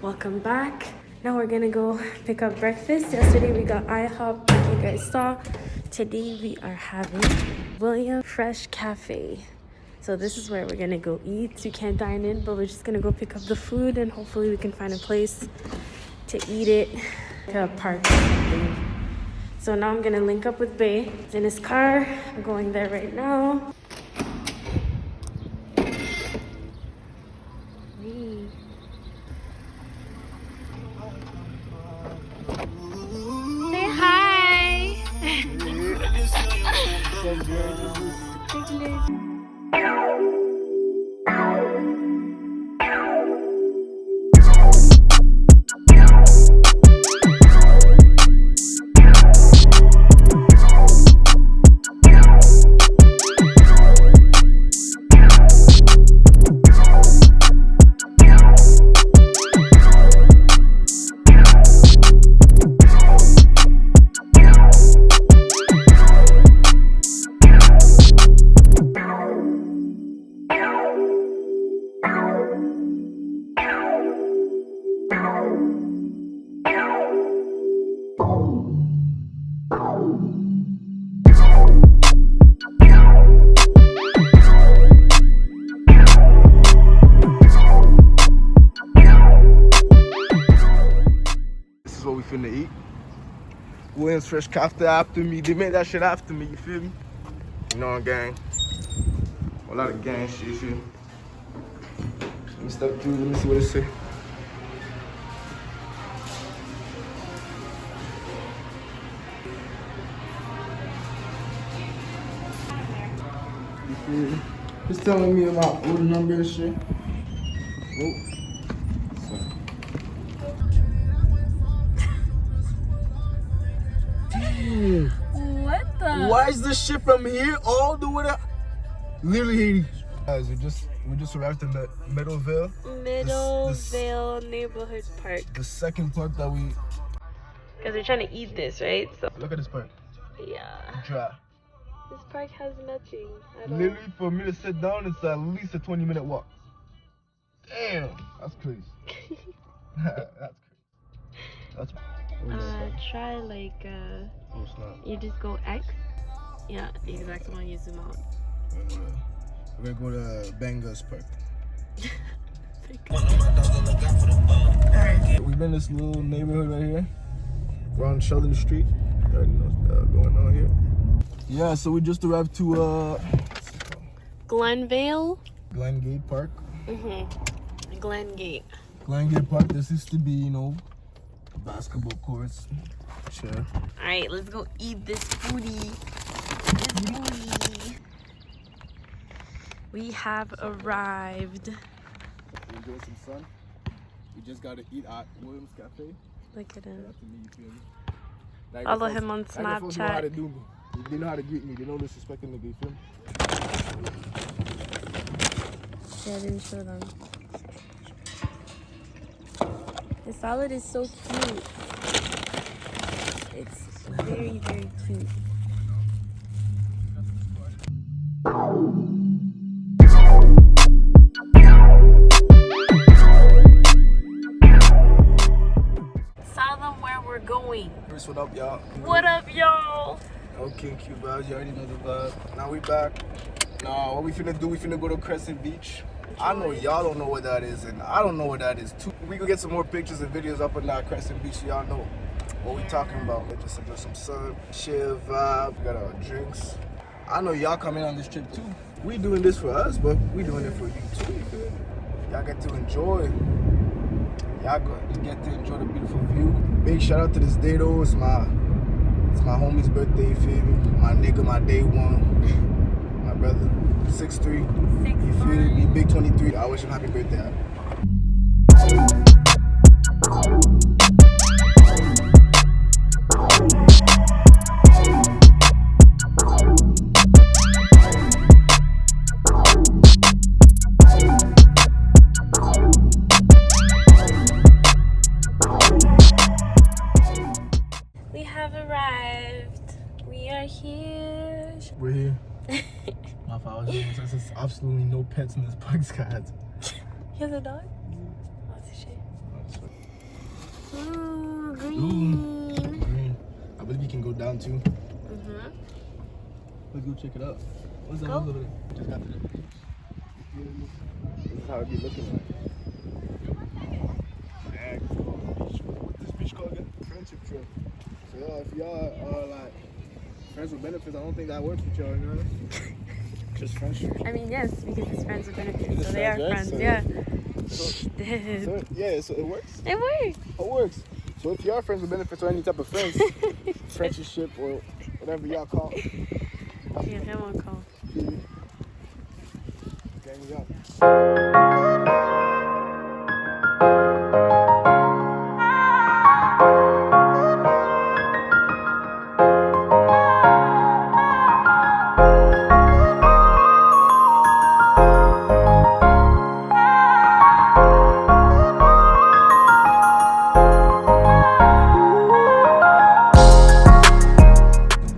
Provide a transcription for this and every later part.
Welcome back. Now we're gonna go pick up breakfast. Yesterday we got IHOP, like you guys saw. Today we are having William Fresh Cafe. So this is where we're gonna go eat. You can't dine in, but we're just gonna go pick up the food and hopefully we can find a place to eat it, to a park or something. So now I'm gonna link up with Bay. He's in his car. I'm going there right now. Say hi. What we finna eat. Williams Fresh Cafe after me. They made that shit after me, you feel me? You know, gang. A lot of gang shit, you feel me? Let me step through, let me see what it say. You feel me? It's telling me about order number and shit. Oh. What the? Why is this shit from here all the way to literally Haiti? Guys, we just arrived in Meadowvale. Meadowvale Neighborhood Park. The second park that we. Because we're trying to eat this, right? So Look at this park. yeah. Dry. This park has nothing at all. Literally, for me to sit down, it's at least a 20-minute walk. Damn, that's crazy. That's crazy. That's. Try like Oh snap. you just go X. Yeah, exactly when you zoom out. We're gonna go to Bangas Park. We've been in this little neighborhood right here. We're on Sheldon Street. You already know what's going on here. Yeah, so we just arrived to Glenvale. Glengate Park. Glengate. Glengate Park. This used to be, you know, basketball courts. Sure. All right, let's go eat this foodie. We have arrived. Enjoy some sun. We just gotta eat at Williams Cafe. Look at him. After me, you feel me? Follow him on Niagara Falls know how to Snapchat. do me. They know how to greet me. They know disrespecting nigga, you feel me? Yeah, I didn't show them. The salad is so cute. It's very, very cute. Tell them where we're going. Chris, what up, y'all? What up, y'all? K&QVibezz, you already know the vibe. Now we back. Now, what we finna do, we finna go to Crescent Beach. I know y'all don't know what that is, and I don't know what that is too. We can get some more pictures and videos up on that Crescent Beach so y'all know what we talking about. Just enjoy some sun, chill vibe, we got our drinks. I know y'all coming on this trip too. We doing this for us, but we doing it for you too, you feel me? Y'all get to enjoy. Y'all get to enjoy the beautiful view. Big shout out to this day though. It's my homie's birthday, you feel me? My nigga, my day one. My brother, 6'3". You feel me? Big 23. I wish him happy birthday. We have arrived. We are here. We're here. My fault. There's absolutely no pets in this park, guys. He has a dog? Oh, it's a shame. Ooh, green. Ooh, green. I believe you can go down too. Mm-hmm. Let's go check it out. What's that Go. over there? Just got to the beach. This is how it be looking like. Niagara Falls Beach. What's this beach called again? Friendship trip. So y'all, if y'all are like friends with benefits, I don't think that works with y'all, you know? Just friendship. I mean, yes, because it's friends with benefits, It's so they are friends, friends. right? Yeah. So, yeah, so it works. It works. It works. So if you are friends with benefits or any type of friends, friendship or whatever y'all call it. Yeah, him on call. Gang me up.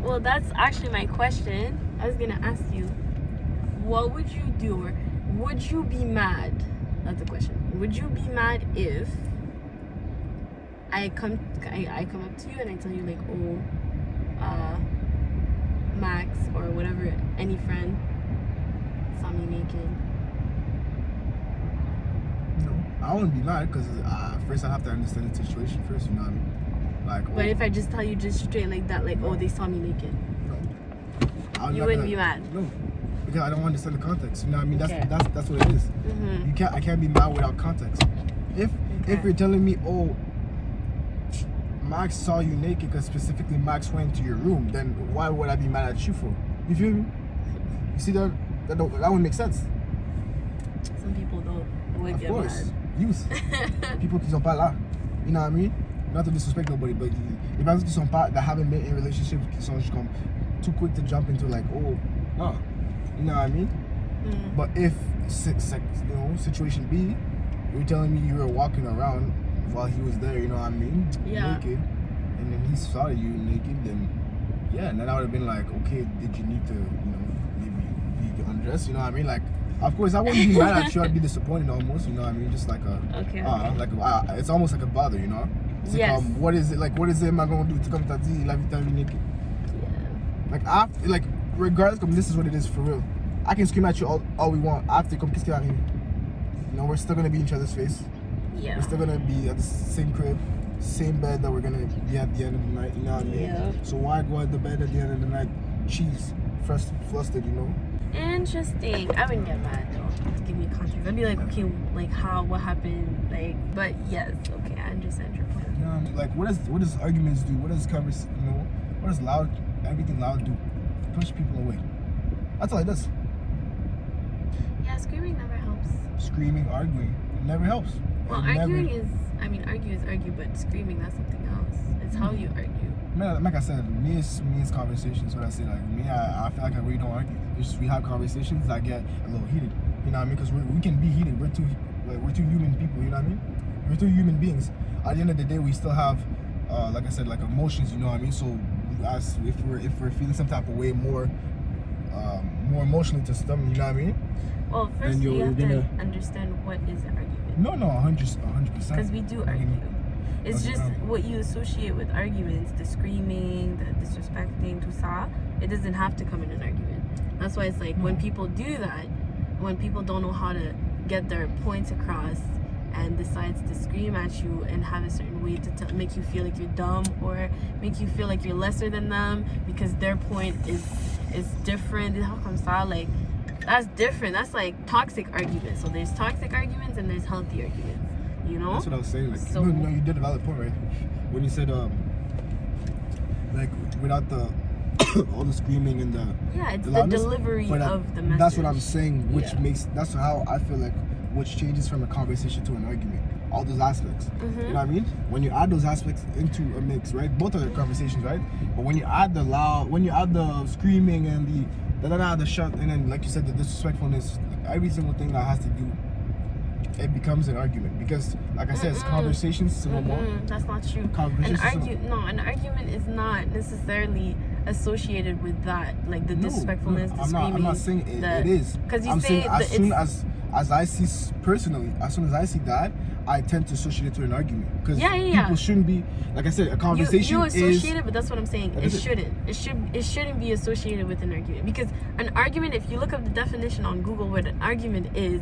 Well, that's actually my question. I was gonna ask you, what would you do, or would you be mad? That's the question. Would you be mad if I come up to you and I tell you like, oh, Max or whatever, any friend saw me naked? No, I wouldn't be mad because first I have to understand the situation first. You know what I mean? Like, But if I just tell you just straight like that, like, oh, they saw me naked, you wouldn't be mad. No, because I don't understand the context. You know what I mean? Okay. That's what it is. Mm-hmm. I can't be mad without context. If you're telling me, oh, Max saw you naked because specifically Max went into your room, then why would I be mad at you for? You feel me? You see that wouldn't make sense. Some people don't. Would Of get course, mad. youth. People qui sont pas là. You know what I mean? Not to disrespect nobody, but les personnes qui sont pas, that haven't been in relationships, qui sont juste comme too quick to jump into like, oh, no. You know what I mean? Mm. But if, situation B, you're telling me you were walking around while he was there, you know what I mean? Yeah. Naked, and then he saw you naked, then yeah, and then I would have been like, okay, did you need to, maybe be undressed? You know what I mean? Like, of course, I wouldn't be mad at you. I'd be disappointed almost. You know what I mean? Just like it's almost like a bother. You know? It's Yes. like, what is it? Like, what is it? Am I gonna do to come to la vie naked? Yeah. Like, regardless, this is what it is for real. I can scream at you all we want. After, qu'est-ce qui arrive? You know, we're still gonna be in each other's face. Yeah. We're still gonna be at the same crib, same bed that we're gonna be at the end of the night. You know what I mean? Yeah. So why go at the bed at the end of the night, cheese, flustered? You know? Interesting. I wouldn't get mad though. To give me context, I'd be like, okay, like how, what happened, like. But yes, okay, I understand your point. You know what I mean? Like, what does arguments do? What does what does everything loud do? Push people away. That's all it does. Yeah, screaming never helps. Screaming, arguing, it never helps. Well, arguing is argue, but screaming, that's something else. It's how you argue. Man, like I said, me is conversations. What I say, like me, I feel like I really don't argue. It's just we have conversations that get a little heated. You know what I mean? Because we can be heated. We're two human people. You know what I mean? We're two human beings. At the end of the day, we still have, like I said, like emotions. You know what I mean? So, as if we're feeling some type of way more emotionally to them, you know what I mean? Well, first you have to understand what is an argument. No, 100%. Because we do argue. It's just what you associate with arguments, the screaming, the disrespecting, tout ça. It doesn't have to come in an argument. That's why it's like when people do that, when people don't know how to get their points across and decides to scream at you and have a certain way to make you feel like you're dumb or make you feel like you're lesser than them because their point is different. How come ça? Like, that's different. That's like toxic arguments. So there's toxic arguments and there's healthy arguments. You know? That's what I was saying. Like, so, you did a valid point, right? When you said, like, without the all the screaming and it's the loudness, delivery of the message. That's what I'm saying. That's how I feel like, which changes from a conversation to an argument. All those aspects. You know what I mean? When you add those aspects into a mix, right? Both are conversations, right? But when you add the screaming and the shut, and then like you said, the disrespectfulness, every single thing that has to do, it becomes an argument because, like I said, it's conversations. That's not true. An argument is not necessarily associated with that, like the disrespectfulness, the screaming. I'm not saying it is. Because you say as as I see personally, as soon as I see that, I tend to associate it to an argument because Yeah. people shouldn't be, like I said, a conversation you associate is. it, but that's what I'm saying. It shouldn't. It shouldn't be associated with an argument, because an argument, if you look up the definition on Google, what an argument is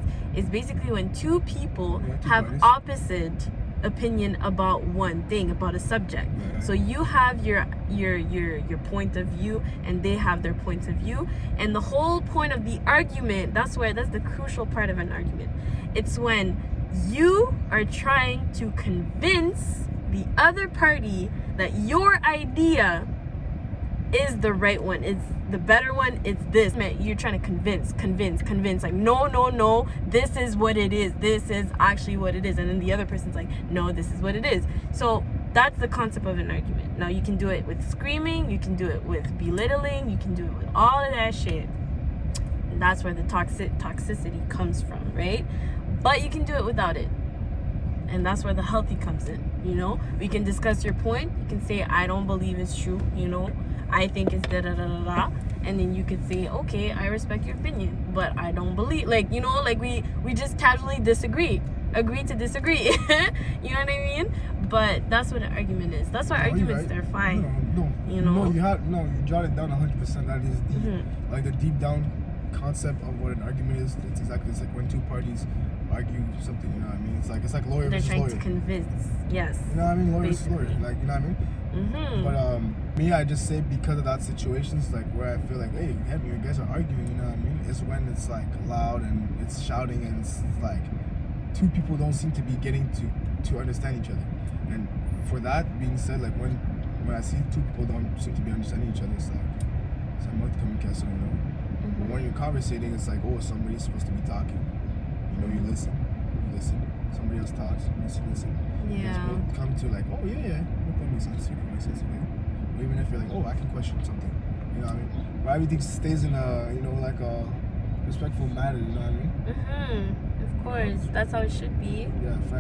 basically when two people have parties. opposite opinion about one thing, about a subject. Yeah. So you have your point of view, and they have their points of view, and the whole point of the argument, that's the crucial part of an argument. It's when you are trying to convince the other party that your idea is the right one, it's the better one, it's this. You're trying to convince, like, no, this is what it is, this is actually what it is, and then the other person's like, no, this is what it is. So that's the concept of an argument. Now you can do it with screaming, you can do it with belittling, you can do it with all of that shit. And that's where the toxicity comes from, right? But you can do it without it. And that's where the healthy comes in, you know? We can discuss your point. You can say, I don't believe it's true, you know? I think it's da-da-da-da-da. And then you could say, okay, I respect your opinion, but I don't believe, like, you know, like we just casually disagree. Agree to disagree. You know what I mean? But that's what an argument is. That's why arguments, they're fine. No. You know? You jot it down 100%. That is the, like, the deep down concept of what an argument is. It's like when two parties argue something, you know what I mean? It's like lawyer versus lawyer. They're trying to convince, yes. You know what I mean? Lawyer versus basically. lawyer, like, you know what I mean? But me, I just say because of that situations, like where I feel like, hey, you guys are arguing, you know what I mean? It's when it's like loud and it's shouting and it's like two people don't seem to be getting to understand each other. And for that being said, like when I see two people don't seem to be understanding each other, it's like somewhat communication, you know. But when you're conversating, it's like, oh, somebody's supposed to be talking. You know, you listen. Somebody else talks, you listen. Yeah. You both come to like, oh yeah, that makes sense. Makes sense. Or even if you're like, oh, I can question something. You know what I mean? But everything stays in a, you know, like a respectful manner. You know what I mean? Of course, that's how it should be. Yeah.